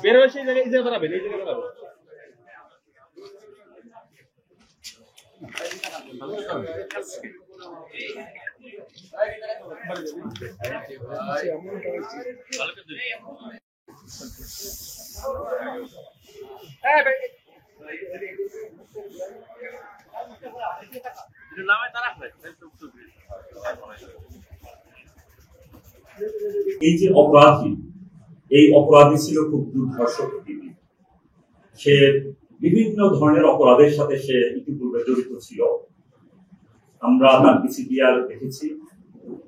বের হয়েছে এই জায়গায় দাঁড়াবেন, এই জায়গায় দাঁড়াবেন। এই যে অপরাধী, এই অপরাধী ছিল খুব দুর্ধর্ষ প্রকৃতি। সে বিভিন্ন ধরনের অপরাধের সাথে সে ইতিপূর্বে জড়িত ছিল। আমরা তার পিসিপিআর দেখেছি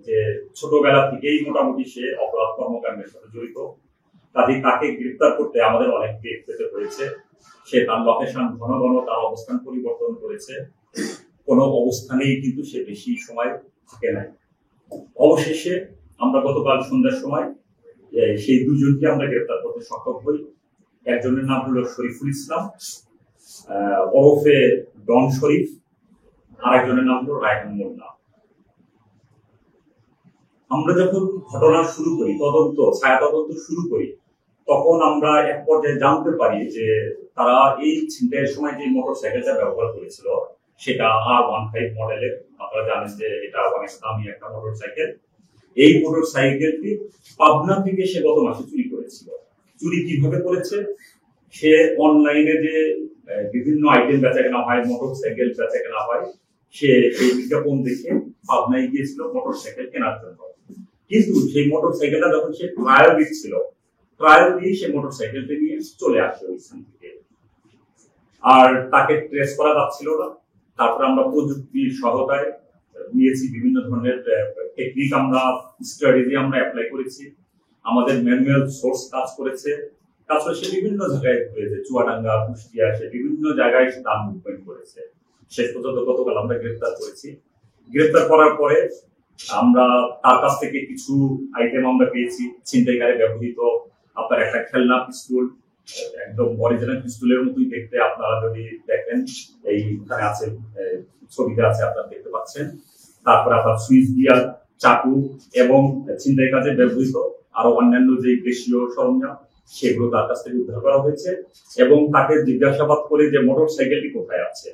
যে ছোটবেলা থেকেই মোটামুটি সে অপরাধ কর্মকাণ্ডের সাথে জড়িত। কাজে তাকে গ্রেপ্তার করতে আমাদের অনেক বেগ পেতে হয়েছে। সে তার লোকেশন ঘন ঘন তার অবস্থান পরিবর্তন করেছে, কোনো অবস্থানেই কিন্তু সে বেশি সময় থাকে নাই। অবশেষে আমরা গতকাল সন্ধ্যার সময় সেই দুজনকে আমরা গ্রেপ্তার করতে সক্ষম হই। একজনের নাম হলো শরীফুল ইসলাম ওরফে ডন শরীফ, আর একজনের নাম হলো রায়হান মোল্লা। আমরা যখন ঘটনা শুরু করি, ছায়া তদন্ত শুরু করি, তখন আমরা এক পর্যায়ে জানতে পারি যে তারা এই ছিনতাইয়ের সময় যে মোটরসাইকেলটা ব্যবহার করেছিল সেটা R15 মডেলের। আপনারা জানেন যে এটা অনেক দামি একটা মোটরসাইকেল। এই মোটরসাইকেলটি পাবনা থেকে সে গত মাসে চুরি করেছিল। চুরি কিভাবে করেছে? সে অনলাইনে যে বিভিন্ন আইটেম বেচা কেনা হয়, মোটরসাইকেল বেচা কেনা হয়, সে সেই বিজ্ঞাপন দেখে পাবনায় গিয়েছিল মোটরসাইকেল কেনার জন্য। কিন্তু সেই মোটরসাইকেলটা যখন সে ট্রায়াল দিচ্ছিল, ট্রায়াল দিয়ে সে মোটরসাইকেলটা নিয়ে চলে আসে ওইখান থেকে, আর তাকে ট্রেস করা যাচ্ছিল না। তারপরে আমরা প্রযুক্তির সহায়তায় নিয়েছি, বিভিন্ন ধরনের টেকনিক আমরা স্ট্র্যাটেজি আমরা অ্যাপ্লাই করেছি, আমাদের ম্যানুয়াল সোর্স কাজ করেছে। তারপরে সে বিভিন্ন জায়গায় ঘুরেছে, চুয়াডাঙ্গা, কুষ্টিয়া, সে বিভিন্ন জায়গায় তার মুভমেন্ট করেছে। শেষ পর্যন্ত গতকাল আমরা গ্রেফতার করেছি। গ্রেফতার করার পরে আমরা তার কাছ থেকে কিছু আইটেম আমরা পেয়েছি। ছিনতাইকারী ব্যবহৃত আপনার একটা খেলনা পিস্তল, একদম অরিজিনাল পিস্তলের মতোই দেখতে, আপনারা যদি দেখেন এইখানে আছে, ছবিতে আছে, আপনারা দেখতে পাচ্ছেন। তারপরে আপনার সুইচ গিয়ার, চাকু এবং ছিনতাই কাজে ব্যবহৃত আরো অন্যান্য যে দেশীয় সরঞ্জাম, সেগুলো তার কাছ থেকে উদ্ধার করা হয়েছে। এবং তাকে জিজ্ঞাসাবাদ করে যে মোটর সাইকেলটি কোথায় আছে,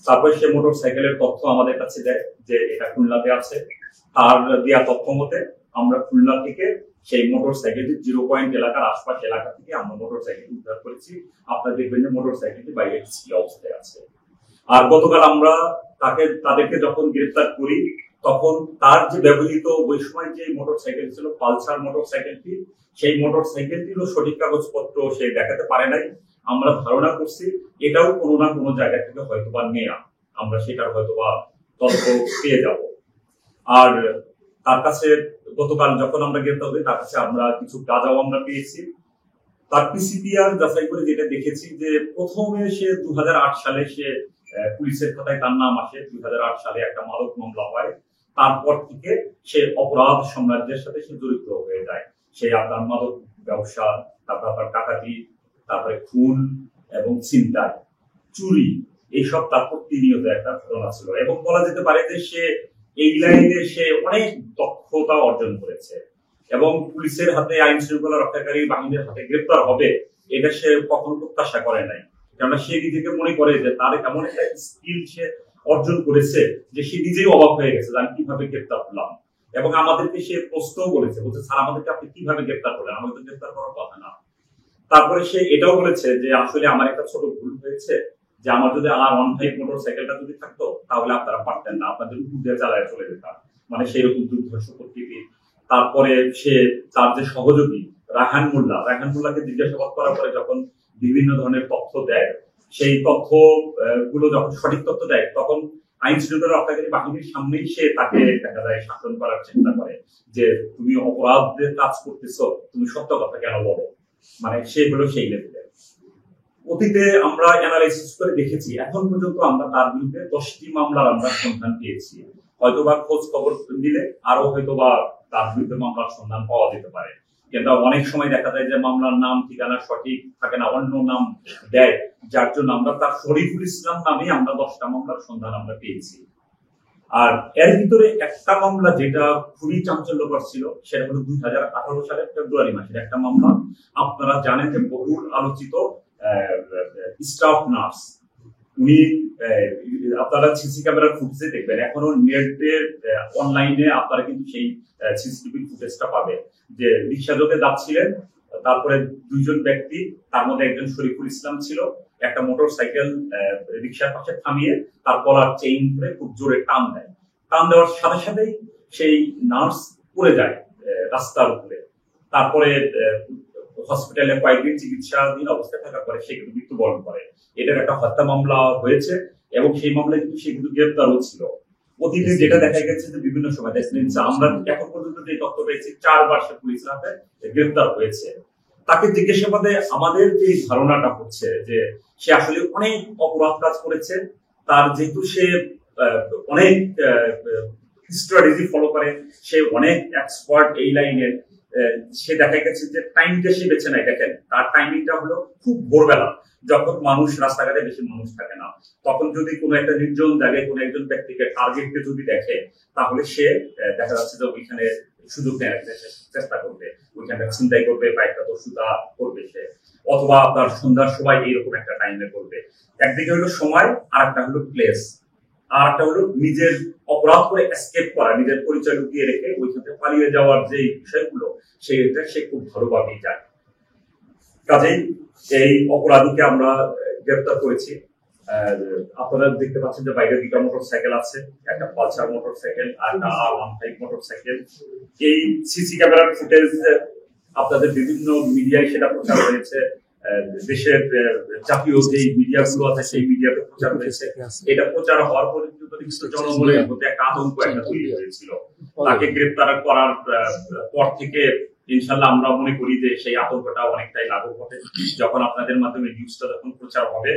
তারপরে সে মোটর সাইকেলের তথ্য আমাদের কাছে দেয় যে এটা খুলনাতে আছে। তার দেওয়া তথ্য মতে আমরা খুলনা থেকে সেই মোটর সাইকেলটি 0 পয়েন্ট এলাকার আশপাশ এলাকা থেকে আমরা মোটর সাইকেল উদ্ধার করেছি। আপনারা দেখবেন যে মোটর সাইকেলটি বাইরে কি অবস্থায় আছে। আর গতকাল আমরা তাদেরকে যখন গ্রেফতার করি, তখন তার যে ব্যবহৃত ওই সময় যে মোটর সাইকেল ছিল, পালসার মোটর সাইকেলটি, সেই মোটর সাইকেলটিরও সঠিক কাগজপত্র সে দেখাতে পারে নাই। আমরা ধারণা করছি এটাও কোনো না কোনো জায়গা থেকে হয়তোবা নেয়া, আমরা সেটার হয়তোবা তথ্য পেয়ে যাব। আর তার কাছে গতকাল যখন আমরা গ্রেফতার করি, তার কাছে আমরা কিছু গাঁজাও আমরা পেয়েছি। তার পিসিপিআর যাচাই করে যেটা দেখেছি যে প্রথমে সে 2008 সালে সে পুলিশের খাতায় তার নাম আসে। 2008 সালে একটা মাদক মামলা হয়। তারপর থেকে সে অপরাধ সাম্রাজ্যের সাথে সে জড়িত হয়ে যায়। সে আপনার মাদক ব্যবসা, তারপর আপনার ডাকাতি, তারপরে খুন এবং ছিনতাই, চুরি, এইসব তার প্রতিনিয়ত একটা ঘটনা ছিল। এবং বলা যেতে পারে যে সে এই লাইনে সে অনেক দক্ষতা অর্জন করেছে এবং পুলিশের হাতে, আইন শৃঙ্খলা রক্ষাকারী বাহিনীর হাতে গ্রেপ্তার হবে এটা সে কখনো প্রত্যাশা করে নাই। কেননা সে নিজেকে মনে করে যে তার এমন একটা স্কিল সে অর্জন করেছে যে সে নিজেই অবাক হয়ে গেছে যে আমি কিভাবে গ্রেপ্তার হলাম। এবং আমাদেরকে সে প্রশ্নও বলেছে, বলছে স্যার আমাদেরকে আপনি কিভাবে গ্রেপ্তার করলেন, আমাদের গ্রেপ্তার করার কথা না। তারপরে সে এটাও বলেছে যে আসলে আমার একটা ছোট ভুল হয়েছে, যে আমার যদি R15 মোটর সাইকেলটা যদি থাকতো তাহলে আপনারা পারতেন না, আপনাদের উপর দিয়ে চালায় চলে যেতাম, মানে সেইরকম দুর্ধর্ষ প্রকৃতি। তারপরে সে তার যে সহযোগী রায়হান মোল্লাকে জিজ্ঞাসাবাদ করার পরে যখন বিভিন্ন ধরনের তথ্য দেয়, সেই তথ্য গুলো যখন সঠিক তথ্য দেয়, তখন আইন শৃঙ্খলা রক্ষাকারী বাহিনীর সামনেই সে তাকে দেখা যায় শাসন করার চেষ্টা করে যে তুমি অপরাধের কাজ করতেছো, তুমি সত্য কথা কেন বলো, মানে সে হলো সেই লেভেলে। অতীতে আমরা অ্যানালাইসিস করে দেখেছি এখন পর্যন্ত আমরা তার বিরুদ্ধে 10টি মামলার আমরা সন্ধান পেয়েছি। হয়তোবা খোঁজ খবর দিলে আরো হয়তোবা তার বিরুদ্ধে মামলার সন্ধান পাওয়া যেতে পারে। কিন্তু অনেক সময় দেখা যায় যে মামলার নাম ঠিকানা সঠিক থাকে না, অন্য নাম দেয়, যার জন্য আমরা তার শরীফুল ইসলাম নামে আমরা 10টা মামলার সন্ধান আমরা পেয়েছি। আর এর ভিতরে একটা মামলা যেটা খুবই চাঞ্চল্যকর ছিল সেটা হলো 2018 সালের ফেব্রুয়ারি মাসের একটা মামলা। আপনারা জানেন যে বহুল আলোচিত স্টাফ নার্স, উনি আপনারা সিসি ক্যামেরার ফুটেজে দেখবেন, এখনো নেটে অনলাইনে আপনারা কিন্তু সেই সিসিটিভি ফুটেজটা পাবেন, যে রিক্সা যোগে যাচ্ছিলেন, তারপরে দুইজন ব্যক্তি, তার মধ্যে একজন শরীফুল ইসলাম ছিল, একটা মোটর সাইকেল রিক্সার পাশে থামিয়ে তার গলার চেইন ধরে খুব জোরে টান দেয়। টান দেওয়ার সাথে সাথেই সেই নার্স পড়ে যায় রাস্তার উপরে। তারপরে হসপিটালে কয়েকদিন চিকিৎসাধীন অবস্থায় থাকার পরে সে কিন্তু মৃত্যুবরণ করে। এটার একটা হত্যা মামলা হয়েছে এবং সেই মামলায় কিন্তু সে কিন্তু গ্রেপ্তারও ছিল। অতীতে যেটা দেখা গেছে যে বিভিন্ন সময় আমরা এখন পর্যন্ত যে তথ্য পেয়েছি 4 বার সে পুলিশের হাতে গ্রেপ্তার হয়েছে। তাকে জিজ্ঞাসাবাদে আমাদের যে ধারণাটা হচ্ছে যে সে আসলে অনেক অপরাধ কাজ করেছে, তার যেহেতু সে অনেক স্ট্র্যাটেজি ফলো করে, সে অনেক এক্সপার্ট এই লাইনে, সে দেখা গেছে যে টাইমটা সে বেছে নেয়। দেখেন তার টাইমিংটা হলো খুব ভোরবেলা, যখন মানুষ রাস্তাঘাটে বেশি মানুষ থাকে না, তখন যদি কোনো একটা নির্জন জায়গায় কোনো একজন ব্যক্তিকে টার্গেটকে যদি দেখে, তাহলে সে দেখা যাচ্ছে যে ওইখানে সুযোগ নেওয়ার চেষ্টা করবে, ওইখানে চিন্তাই করবে বা একটা দস্যুতা করবে সে, অথবা আপনার সন্ধ্যার সময় এইরকম একটা টাইমে করবে। একদিকে হলো সময়, আর একটা হলো প্লেস, আর একটা হলো নিজের অপরাধ করে এসকেপ করা, নিজের পরিচয় লুকিয়ে রেখে ওইখানে পালিয়ে যাওয়ার যে বিষয়গুলো, সেইটা সে খুব ভালোভাবেই জানে। কাজেই এই অপরাধীকে আমরা গ্রেপ্তার করেছি। আপনারা দেখতে পাচ্ছেন যে বাইরে 2টা মোটর সাইকেল আছে, একটা পালসার মোটর সাইকেল আর একটা R15 মোটর সাইকেল। এই সিসি ক্যামেরার ফুটেজ আপনাদের বিভিন্ন মিডিয়ায় সেটা প্রচার হয়েছে, দেশের জাতীয় যে মিডিয়াগুলো আছে সেই মিডিয়াতে প্রচার হয়েছে। এটা প্রচার হওয়ার পরে জনগণের মধ্যে একটা আতঙ্ক একটা তৈরি হয়েছিল। তাকে গ্রেপ্তার করার পর থেকে ইনশাল্লাহ আমরা মনে করি যে সেই আতঙ্কটা অনেকটাই লাঘব হবে। যখন আপনাদের মাধ্যমে নিউজটা যখন প্রচার হবে,